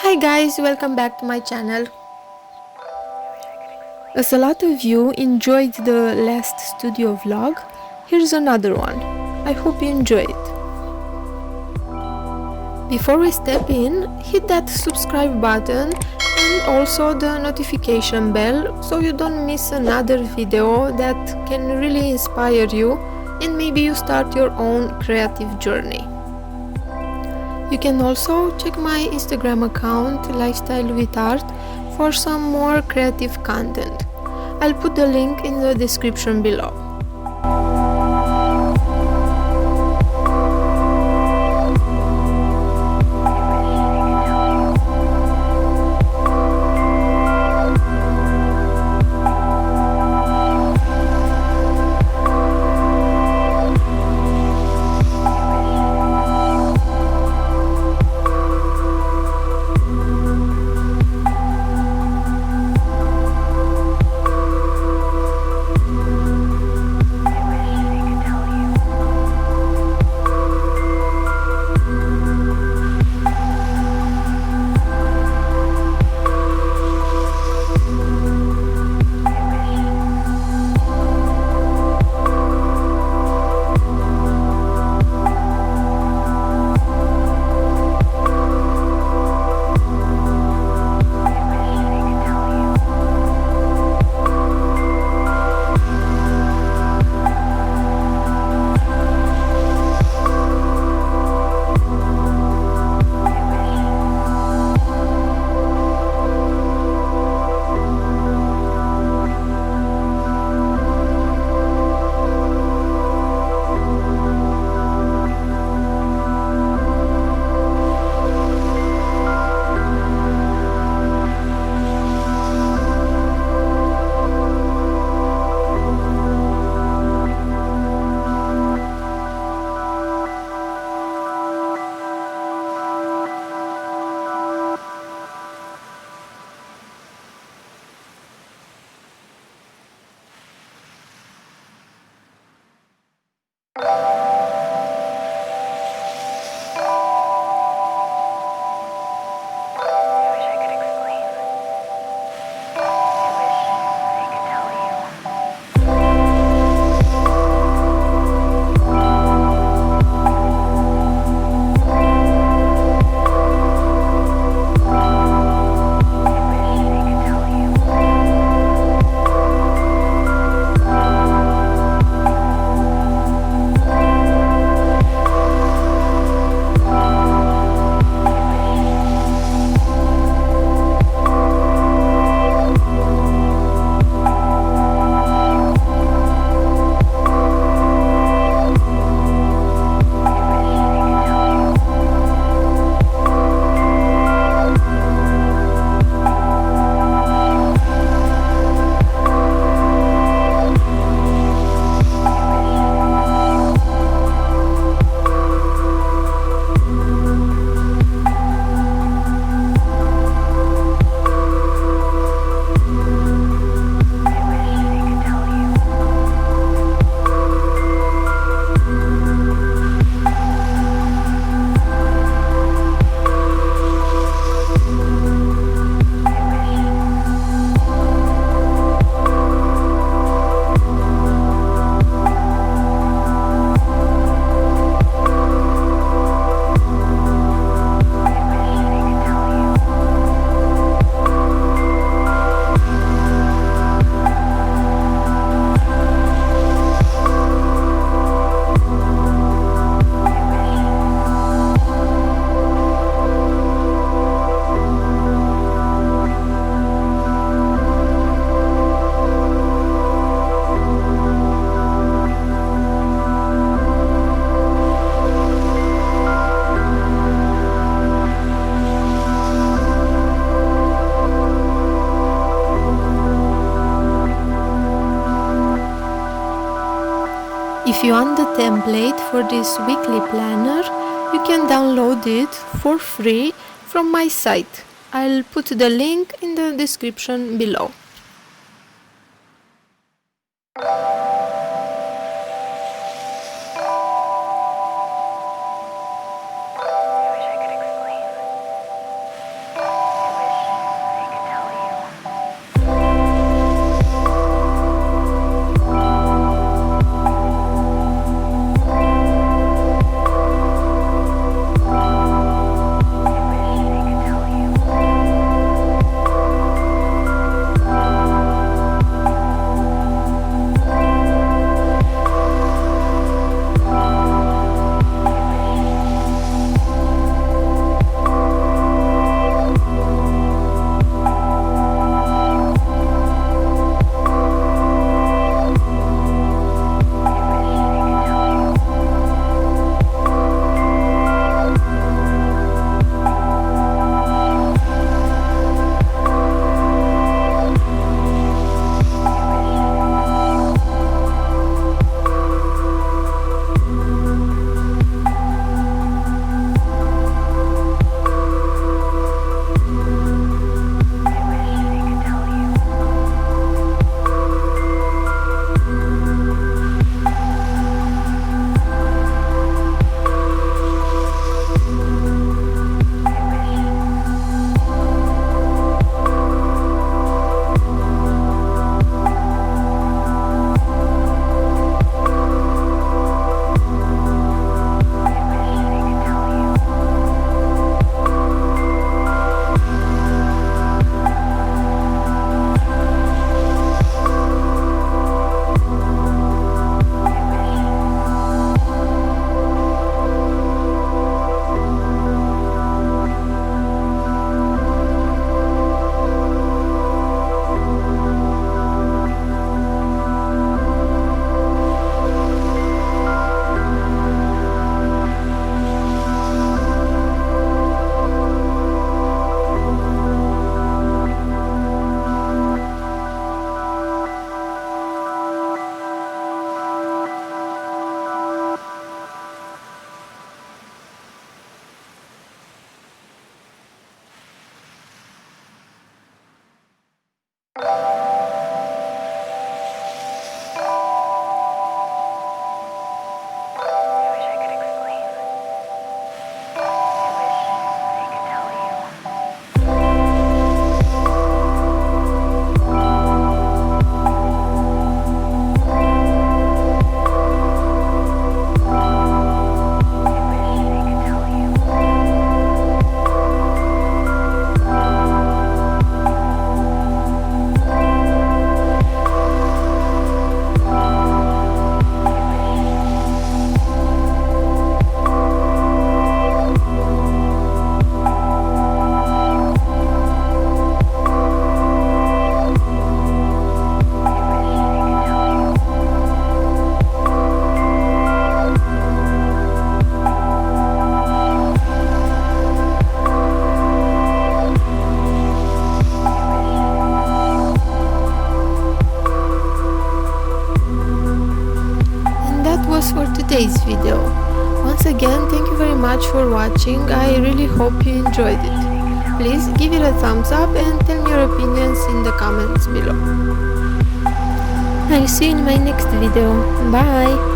Hi guys, welcome back to my channel. As a lot of you enjoyed the last studio vlog, here's another one. I hope you enjoy it. Before we step in, hit that subscribe button and also the notification bell so you don't miss another video that can really inspire you and maybe you start your own creative journey. You can also check my Instagram account Lifestyle with Art for some more creative content. I'll put the link in the description below. If you want the template for this weekly planner, you can download it for free from my site. I'll put the link in the description below. much for watching. I really hope you enjoyed it. Please give it a thumbs up and tell me your opinions in the comments below. I'll see you in my next video. Bye!